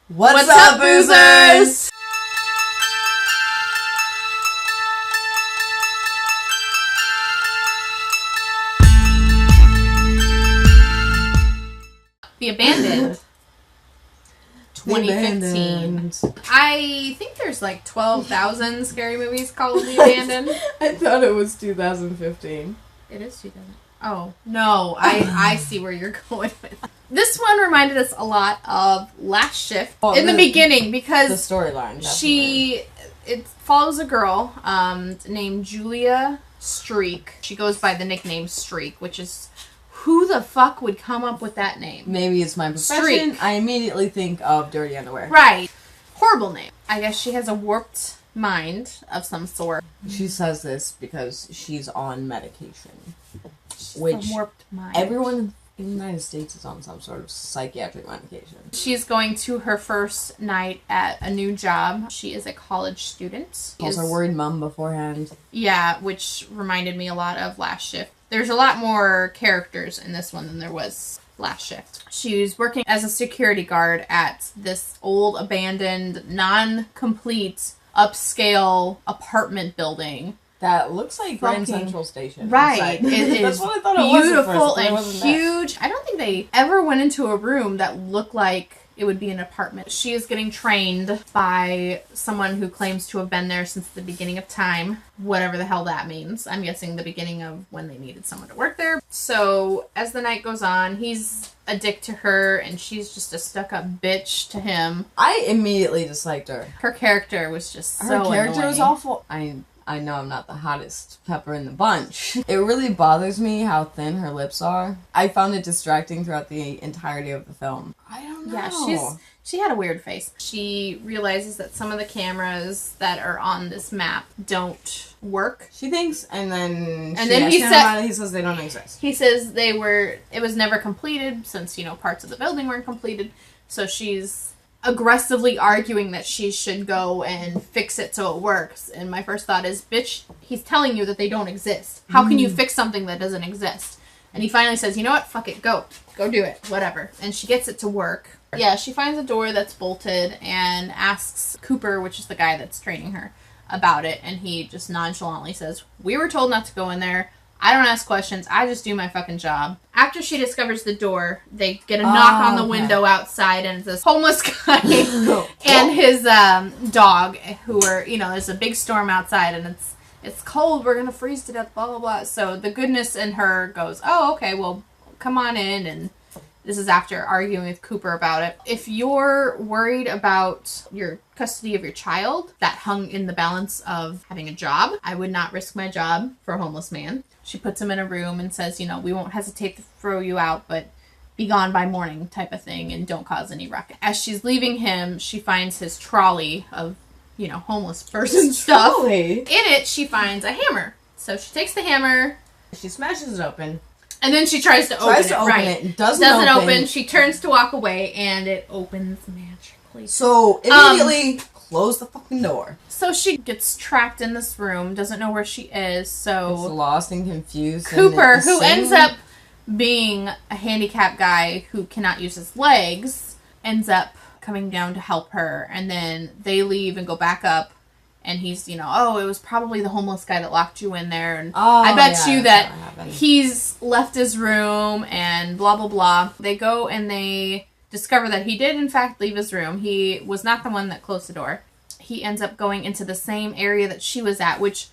What's up, boozers? The Abandoned. 2015. I think there's like 12,000 scary movies called The Abandoned. I thought it was 2015. It is 2000. Oh, no. I see where you're going with. This one reminded us a lot of Last Shift in the beginning because the storyline. It follows a girl named Julia Streak. She goes by the nickname Streak, which is who the fuck would come up with that name? Maybe it's my profession. Streak. I immediately think of dirty underwear. Right. Horrible name. I guess she has a warped mind of some sort. She says this because she's on medication. She's which a warped mind. Everyone in the United States is on some sort of psychiatric medication. She's going to her first night at a new job. She is a college student. Calls her worried mom beforehand. Yeah, which reminded me a lot of Last Shift. There's a lot more characters in this one than there was Last Shift. She's working as a security guard at this old, abandoned, non-complete, upscale apartment building. That looks like Grand Central Station. Right. It is That's what I thought it was beautiful at and first, huge. I don't think they ever went into a room that looked like it would be an apartment. She is getting trained by someone who claims to have been there since the beginning of time. Whatever the hell that means. I'm guessing the beginning of when they needed someone to work there. So as the night goes on, he's a dick to her and she's just a stuck-up bitch to him. I immediately disliked her. Her character was just so Her character annoying. was awful. I know I'm not the hottest pepper in the bunch. It really bothers me how thin her lips are. I found it distracting throughout the entirety of the film. I don't know. Yeah, she had a weird face. She realizes that some of the cameras that are on this map don't work. She thinks, and then he says they don't exist. He says it was never completed since, parts of the building weren't completed. So she's aggressively arguing that she should go and fix it so it works. And my first thought is, bitch, he's telling you that they don't exist. How can you fix something that doesn't exist? And he finally says, you know what? Fuck it. Go do it. Whatever. And she gets it to work. Yeah, she finds a door that's bolted and asks Cooper, which is the guy that's training her, about it. And he just nonchalantly says, we were told not to go in there. I don't ask questions. I just do my fucking job. After she discovers the door, they get a knock on the window outside, and it's this homeless guy and his dog, who are, there's a big storm outside, and it's cold. We're going to freeze to death, blah, blah, blah. So the goodness in her goes, oh, okay, well, come on in. And this is after arguing with Cooper about it. If you're worried about your custody of your child, that hung in the balance of having a job, I would not risk my job for a homeless man. She puts him in a room and says, we won't hesitate to throw you out, but be gone by morning type of thing and don't cause any ruckus. As she's leaving him, she finds his trolley of, homeless person stuff. Trolley? In it, she finds a hammer. So she takes the hammer. She smashes it open. And then she tries to open it. It doesn't open. She turns to walk away, and it opens magically. So immediately close the fucking door. So she gets trapped in this room, doesn't know where she is. So it's lost and confused. Cooper, who ends up being a handicapped guy who cannot use his legs, ends up coming down to help her. And then they leave and go back up. And he's, it was probably the homeless guy that locked you in there. And I bet you that he's left his room and blah, blah, blah. They go and they discover that he did, in fact, leave his room. He was not the one that closed the door. He ends up going into the same area that she was at, which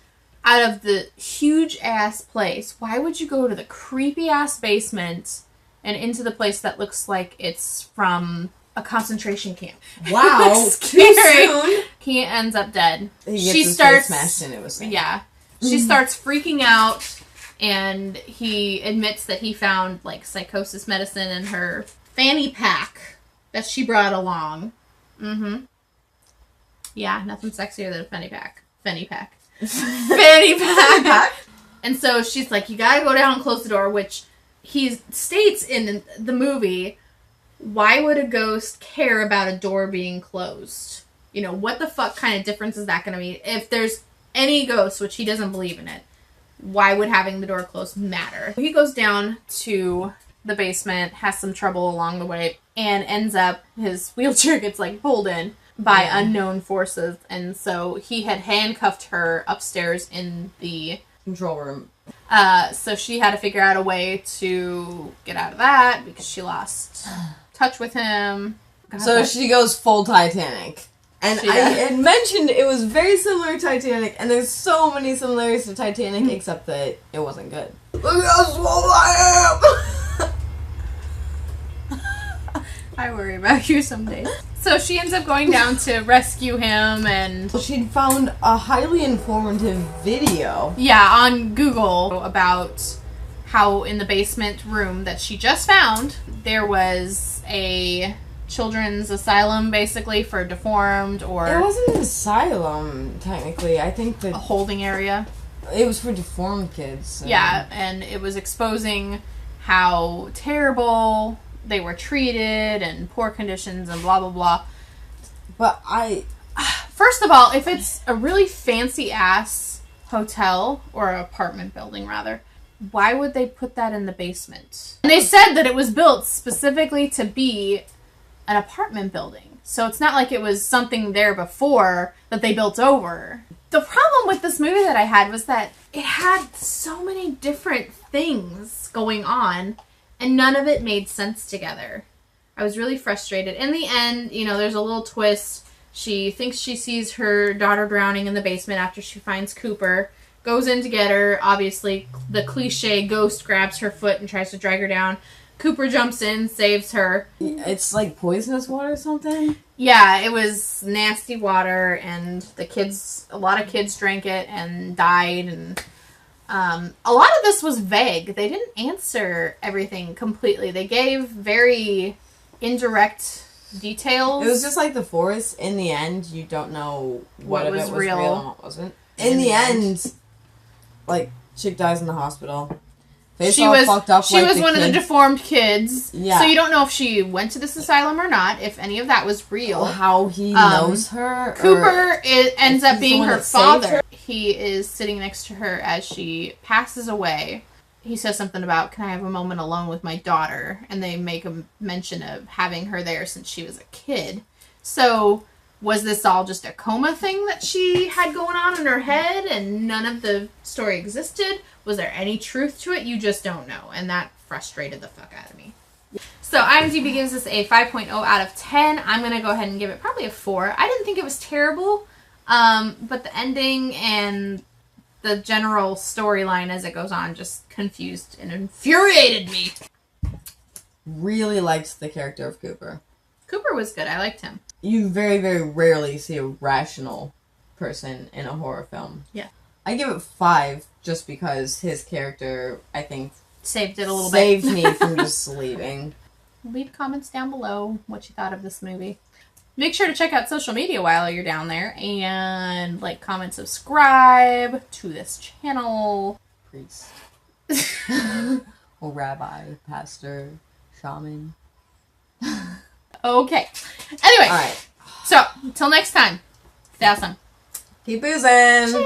out of the huge-ass place, why would you go to the creepy-ass basement and into the place that looks like it's from a concentration camp? Wow, too soon. He ends up dead. She starts smashed into a sink. Yeah, she starts freaking out, and he admits that he found psychosis medicine in her fanny pack that she brought along. Yeah, nothing sexier than a fanny pack. Fanny pack. Fanny pack. And so she's like, you gotta go down and close the door, which he states in the movie. Why would a ghost care about a door being closed? What the fuck kind of difference is that going to be? If there's any ghost, which he doesn't believe in it, why would having the door closed matter? He goes down to the basement, has some trouble along the way, and ends up, his wheelchair gets like pulled in by unknown forces, and so he had handcuffed her upstairs in the control room. So she had to figure out a way to get out of that because she lost touch with him. So she goes full Titanic. And I had mentioned it was very similar to Titanic, and there's so many similarities to Titanic, except that it wasn't good. Look how swole I am! I worry about you some days. So she ends up going down to rescue him, and she'd found a highly informative video. Yeah, on Google about how in the basement room that she just found, there was a children's asylum, basically, for deformed or... It wasn't an asylum, technically. I think that... A holding area. It was for deformed kids. So. Yeah, and it was exposing how terrible they were treated and poor conditions and blah, blah, blah. But First of all, if it's a really fancy-ass hotel, or apartment building, rather, why would they put that in the basement? And they said that it was built specifically to be an apartment building. So it's not like it was something there before that they built over. The problem with this movie that I had was that it had so many different things going on, and none of it made sense together. I was really frustrated. In the end, there's a little twist. She thinks she sees her daughter drowning in the basement after she finds Cooper. Goes in to get her. Obviously, the cliche ghost grabs her foot and tries to drag her down. Cooper jumps in, saves her. It's like poisonous water or something? Yeah, it was nasty water, and a lot of kids drank it and died, and a lot of this was vague. They didn't answer everything completely. They gave very indirect details. It was just like the forest. In the end, you don't know what of it was real and what wasn't. In the end, like, chick dies in the hospital. She was fucked up. She was one of the deformed kids. Yeah. So you don't know if she went to this asylum or not, if any of that was real. How he knows her. Cooper ends up being her father. He is sitting next to her as she passes away. He says something about, "Can I have a moment alone with my daughter?" And they make a mention of having her there since she was a kid. So was this all just a coma thing that she had going on in her head and none of the story existed? Was there any truth to it? You just don't know. And that frustrated the fuck out of me. So IMDb gives this a 5.0 out of 10. I'm going to go ahead and give it probably a 4. I didn't think it was terrible, but the ending and the general storyline as it goes on just confused and infuriated me. Really liked the character of Cooper. Cooper was good. I liked him. You very, very rarely see a rational person in a horror film. Yeah. I give it 5 just because his character, I think, saved it a little bit. Saved me me from just leaving. Leave comments down below what you thought of this movie. Make sure to check out social media while you're down there and like, comment, subscribe to this channel. Priest. Or rabbi, pastor, shaman. Okay. Anyway. All right. So, until next time, stay awesome. Keep boozing. Cheers.